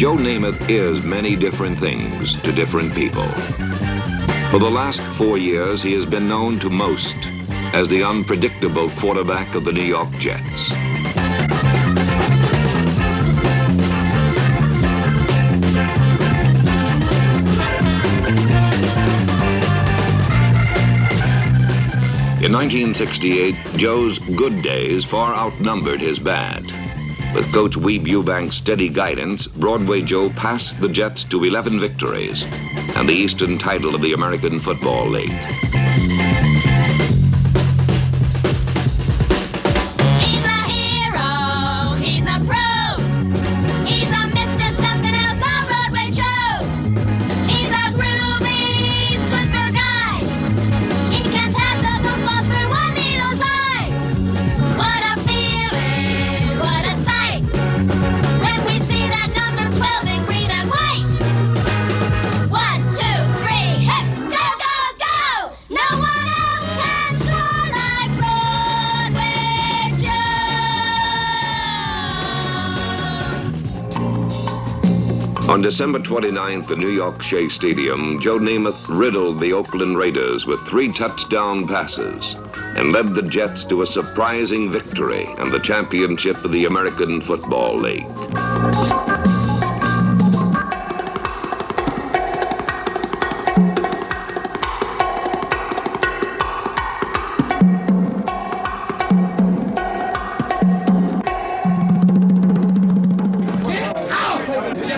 Joe Namath is many different things to different people. For the last 4 years, he has been known to most as the unpredictable quarterback of the New York Jets. In 1968, Joe's good days far outnumbered his bad. With Coach Weeb Eubank's steady guidance, Broadway Joe passed the Jets to 11 victories and the Eastern title of the American Football League. He's a hero, he's a pro, he's a Mr. Something Else on Broadway Joe. He's a groovy, super guy. He can pass a football through one needle's eye. What a feeling, what a sight, when we see that number 12 in green and white. 1, 2, 3, hip, go, go, go! No one else can score like Broadway Joe. On December 29th at New York Shea Stadium, Joe Namath riddled the Oakland Raiders with 3 touchdown passes and led the Jets to a surprising victory and the championship of the American Football League.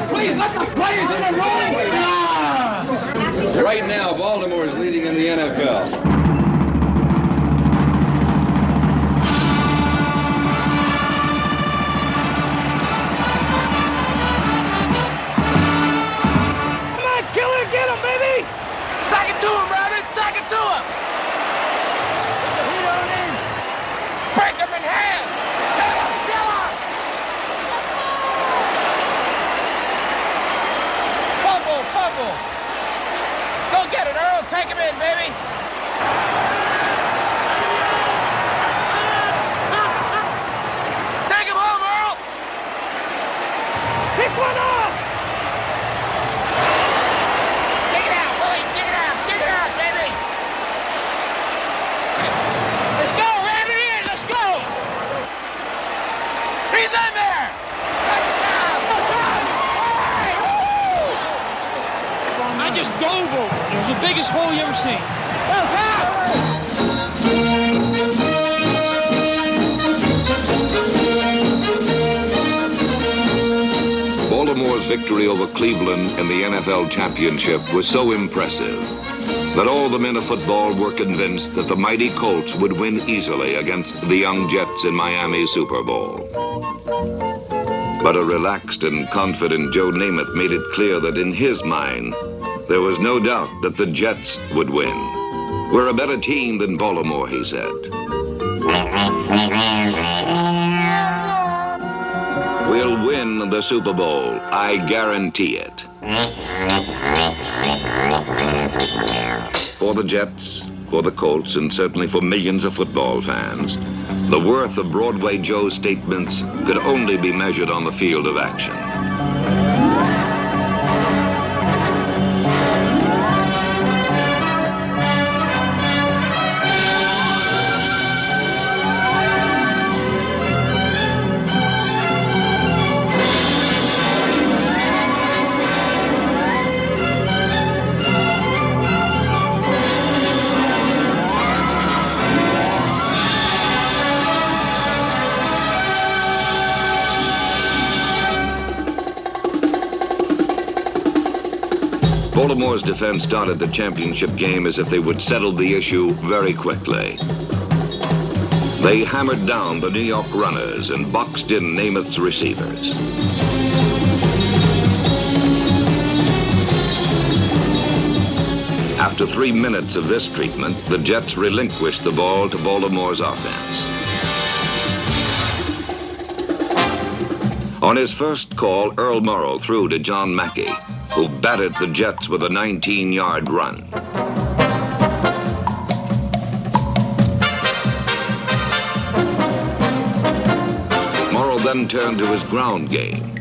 Please let the players in the room! Right now, Baltimore is leading in the NFL. Come on, killer, get him, baby! Sack it to him, Rabbit! Sack it to him! Break him in half! Kill him! Kill him! Fumble! Fumble! Go get it, Earl! Take him in, baby! Take him home, Earl! Pick one off! Dig it out, Willie! Dig it out! Dig it out, baby! Let's go, Rabbit! In! Let's go! He's in there! I just dove over. It was the biggest hole you ever seen. Baltimore's victory over Cleveland in the NFL championship was so impressive that all the men of football were convinced that the mighty Colts would win easily against the young Jets in Miami's Super Bowl. But a relaxed and confident Joe Namath made it clear that in his mind, there was no doubt that the Jets would win. We're a better team than Baltimore, he said. We'll win the Super Bowl. I guarantee it. For the Jets, for the Colts, and certainly for millions of football fans, the worth of Broadway Joe's statements could only be measured on the field of action. Baltimore's defense started the championship game as if they would settle the issue very quickly. They hammered down the New York runners and boxed in Namath's receivers. After 3 minutes of this treatment, the Jets relinquished the ball to Baltimore's offense. On his first call, Earl Morrow threw to John Mackey, who batted the Jets with a 19-yard run. Morrow then turned to his ground game.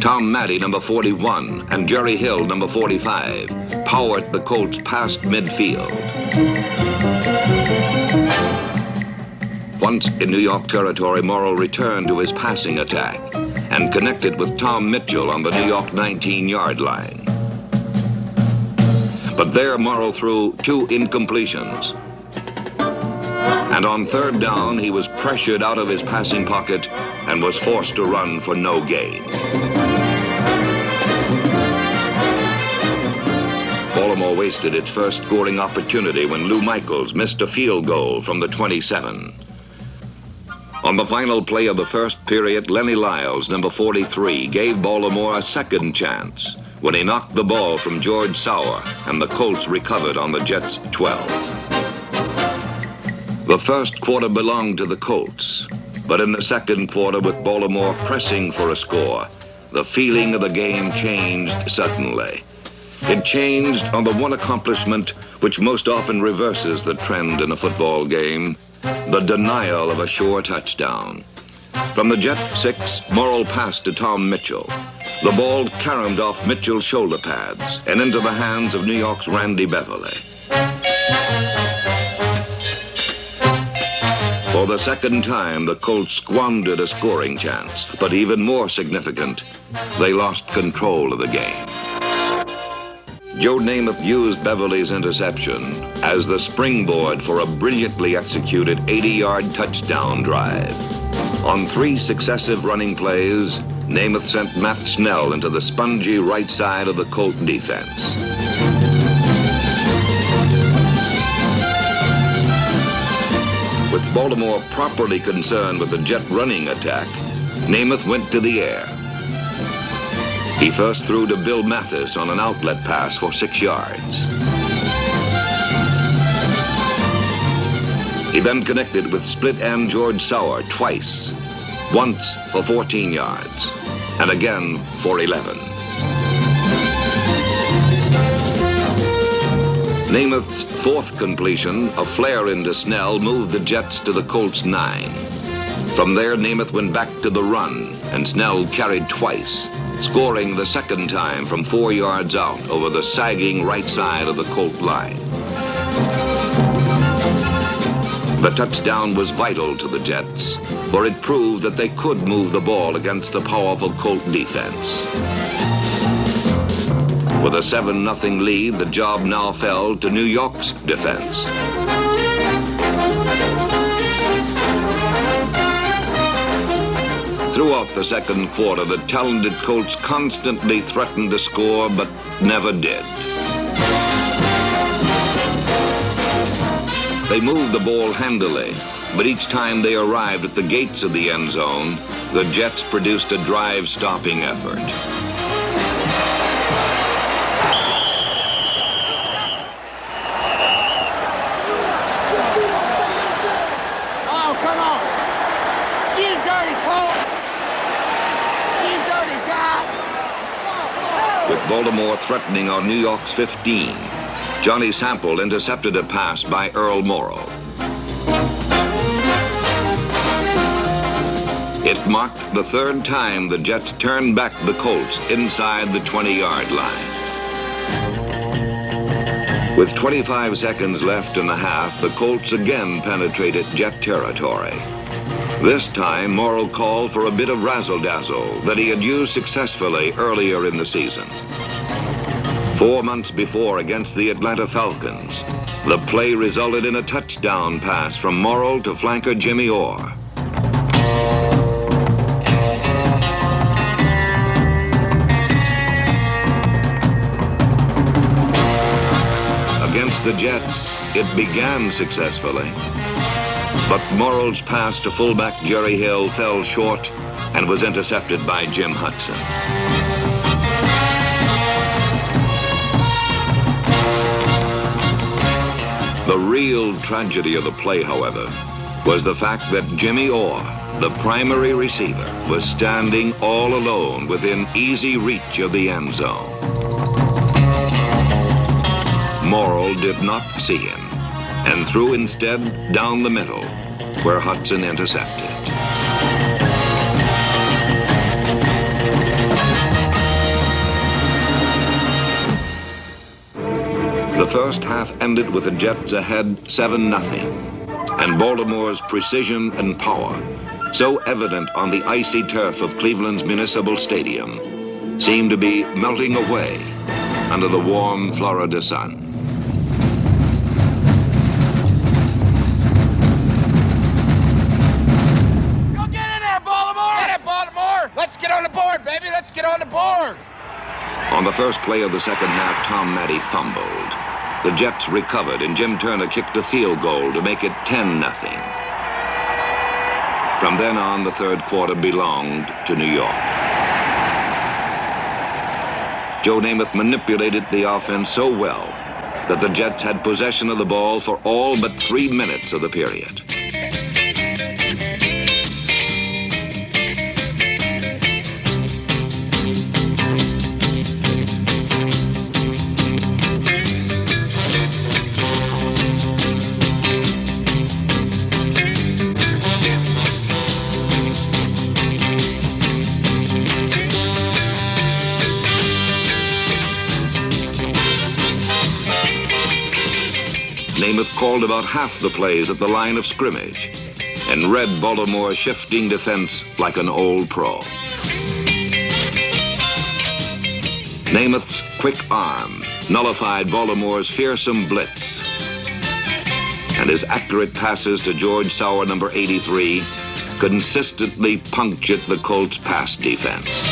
Tom Maddy, number 41, and Jerry Hill, number 45, powered the Colts past midfield. Once in New York territory, Morrill returned to his passing attack and connected with Tom Mitchell on the New York 19-yard line. But there Morrill threw 2 incompletions. And on third down, he was pressured out of his passing pocket and was forced to run for no gain. Baltimore wasted its first scoring opportunity when Lou Michaels missed a field goal from the 27. On the final play of the first period, Lenny Lyles, number 43, gave Baltimore a second chance when he knocked the ball from George Sauer, and the Colts recovered on the Jets' 12. The first quarter belonged to the Colts, but in the second quarter, with Baltimore pressing for a score, the feeling of the game changed suddenly. It changed on the one accomplishment which most often reverses the trend in a football game, the denial of a sure touchdown. From the Jet 6, Morrill passed to Tom Mitchell. The ball caromed off Mitchell's shoulder pads and into the hands of New York's Randy Beverly. For the second time, the Colts squandered a scoring chance, but even more significant, they lost control of the game. Joe Namath used Beverly's interception as the springboard for a brilliantly executed 80-yard touchdown drive. On 3 successive running plays, Namath sent Matt Snell into the spongy right side of the Colt defense. With Baltimore properly concerned with the Jet running attack, Namath went to the air. He first threw to Bill Mathis on an outlet pass for 6 yards. He then connected with split-end George Sauer twice, once for 14 yards, and again for 11. Namath's 4th completion, a flare into Snell, moved the Jets to the Colts' 9. From there, Namath went back to the run, and Snell carried twice, scoring the second time from 4 yards out over the sagging right side of the Colt line. The touchdown was vital to the Jets, for it proved that they could move the ball against the powerful Colt defense. With a 7-0 lead, the job now fell to New York's defense. Throughout the second quarter, the talented Colts constantly threatened to score, but never did. They moved the ball handily, but each time they arrived at the gates of the end zone, the Jets produced a drive-stopping effort. Oh, come on. You dirty Colt. You dirty guy. With Baltimore threatening on New York's 15, Johnny Sample intercepted a pass by Earl Morrill. It marked the 3rd time the Jets turned back the Colts inside the 20-yard line. With 25 seconds left in the half, the Colts again penetrated Jet territory. This time, Morrill called for a bit of razzle-dazzle that he had used successfully earlier in the season. 4 months before against the Atlanta Falcons, the play resulted in a touchdown pass from Morrill to flanker Jimmy Orr. Against the Jets, it began successfully, but Morrill's pass to fullback Jerry Hill fell short and was intercepted by Jim Hudson. The real tragedy of the play, however, was the fact that Jimmy Orr, the primary receiver, was standing all alone within easy reach of the end zone. Morrill did not see him and threw instead down the middle, where Hudson intercepted. first half ended with the Jets ahead 7-0, and Baltimore's precision and power, so evident on the icy turf of Cleveland's Municipal Stadium, seemed to be melting away under the warm Florida sun. Go get in there, Baltimore! Get it, Baltimore! Let's get on the board, baby! Let's get on the board! On the first play of the second half, Tom Matty fumbled. The Jets recovered, and Jim Turner kicked a field goal to make it 10-0. From then on, the third quarter belonged to New York. Joe Namath manipulated the offense so well that the Jets had possession of the ball for all but 3 minutes of the period. Namath called about half the plays at the line of scrimmage and read Baltimore's shifting defense like an old pro. Namath's quick arm nullified Baltimore's fearsome blitz, and his accurate passes to George Sauer, number 83, consistently punctured the Colts' pass defense.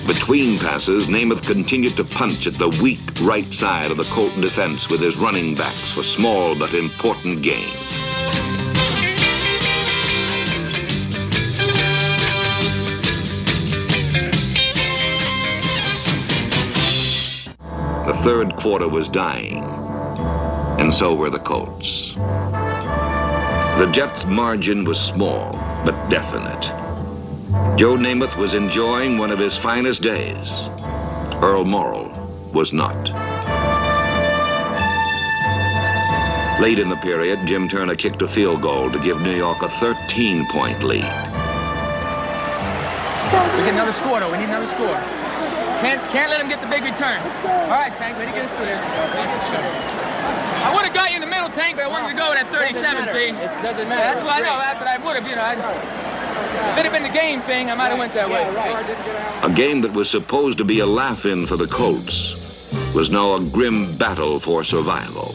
Between passes, Namath continued to punch at the weak right side of the Colt defense with his running backs for small but important gains. The third quarter was dying, and so were the Colts. The Jets' margin was small, but definite. Joe Namath was enjoying one of his finest days. Earl Morrall was not. Late in the period, Jim Turner kicked a field goal to give New York a 13-point lead. We get another score, though. We need another score. Can't let him get the big return. All right, Tank, ready to get us through there. I would have got you in the middle, Tank, but I wanted to go with that 37, see? It doesn't matter. That's what I know, but I would have, you know. If it had been the game thing, I might have went that way. A game that was supposed to be a laugh-in for the Colts was now a grim battle for survival.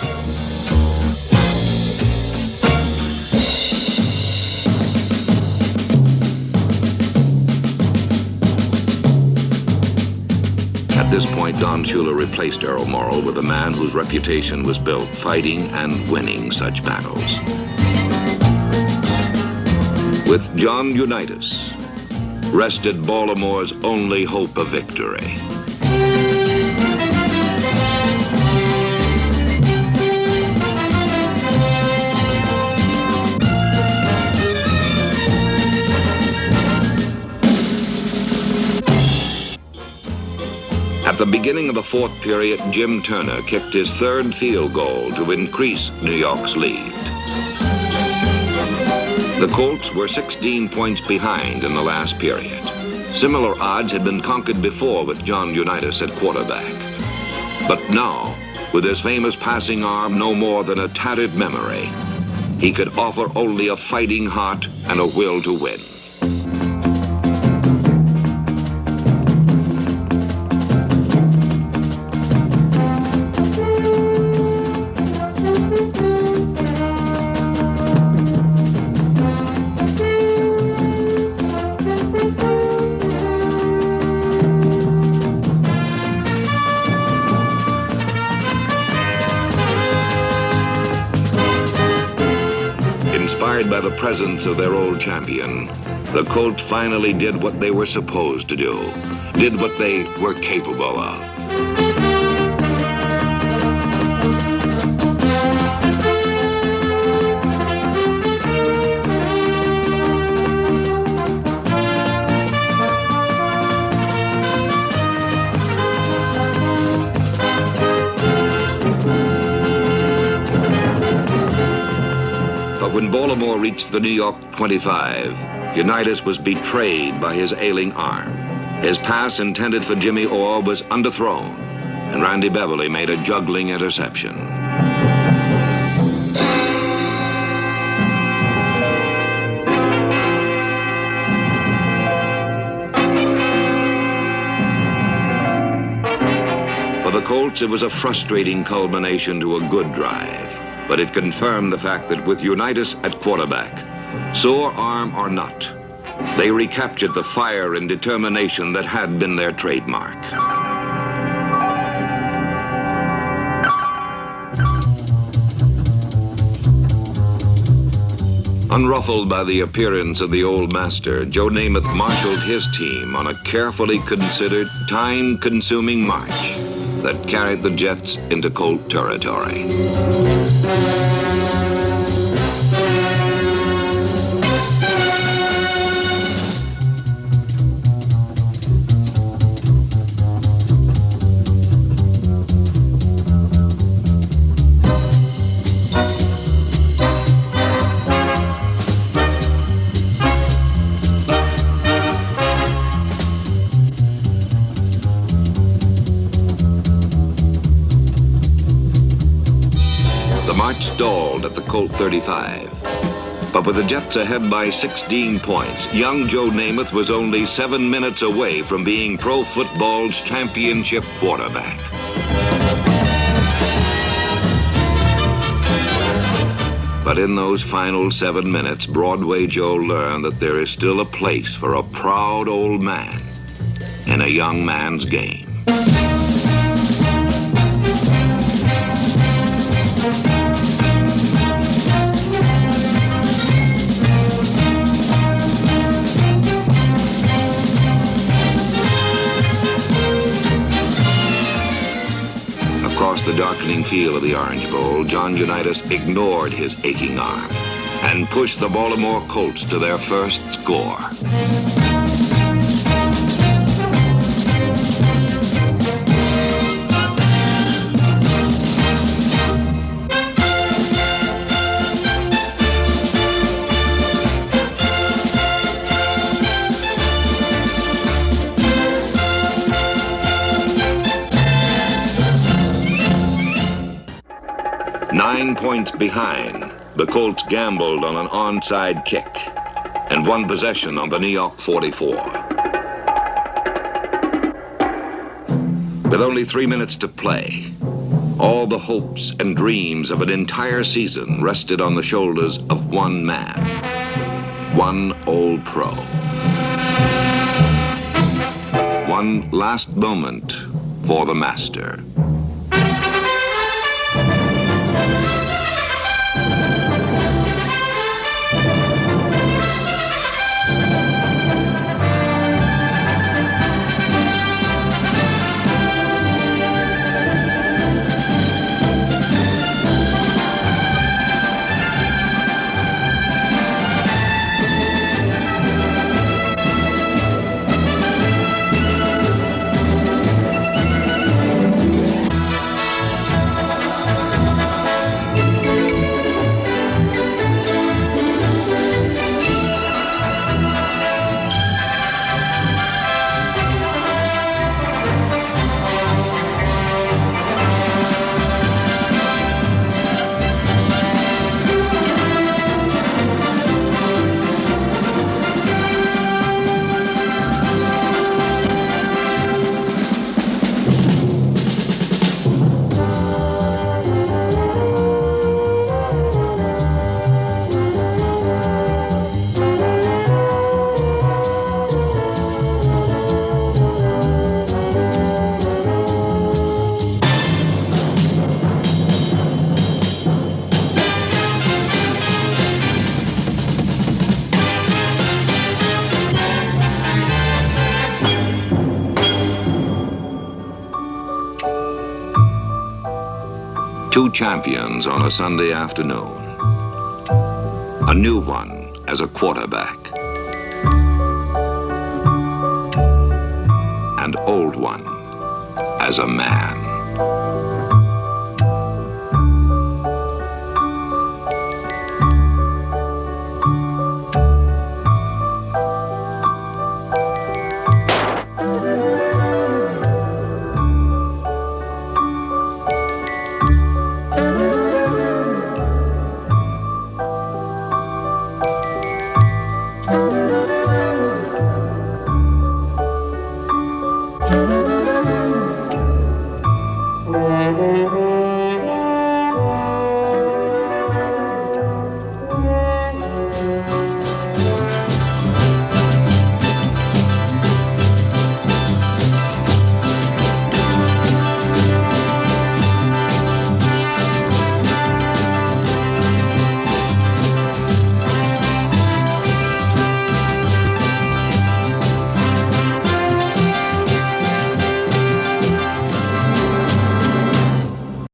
At this point, Don Shula replaced Earl Morrall with a man whose reputation was built fighting and winning such battles. With John Unitas rested Baltimore's only hope of victory. At the beginning of the fourth period, Jim Turner kicked his third field goal to increase New York's lead. The Colts were 16 points behind in the last period. Similar odds had been conquered before with John Unitas at quarterback. But now, with his famous passing arm no more than a tattered memory, he could offer only a fighting heart and a will to win. Inspired by the presence of their old champion, the Colts finally did what they were supposed to do, did what they were capable of. when Baltimore reached the New York 25, Unitas was betrayed by his ailing arm. His pass intended for Jimmy Orr was underthrown, and Randy Beverly made a juggling interception. For the Colts, it was a frustrating culmination to a good drive, but it confirmed the fact that with Unitas at quarterback, sore arm or not, they recaptured the fire and determination that had been their trademark. Unruffled by the appearance of the old master, Joe Namath marshaled his team on a carefully considered, time-consuming march that carried the Jets into Colt territory. Stalled at the Colt 35. But with the Jets ahead by 16 points, young Joe Namath was only 7 minutes away from being pro football's championship quarterback. But in those final 7 minutes, Broadway Joe learned that there is still a place for a proud old man in a young man's game. Across the darkening field of the Orange Bowl, John Unitas ignored his aching arm and pushed the Baltimore Colts to their first score. Points behind, the Colts gambled on an onside kick and won possession on the New York 44. With only 3 minutes to play, all the hopes and dreams of an entire season rested on the shoulders of one man, one old pro. One last moment for the master. Two champions on a Sunday afternoon. A new one as a quarterback. An old one as a man.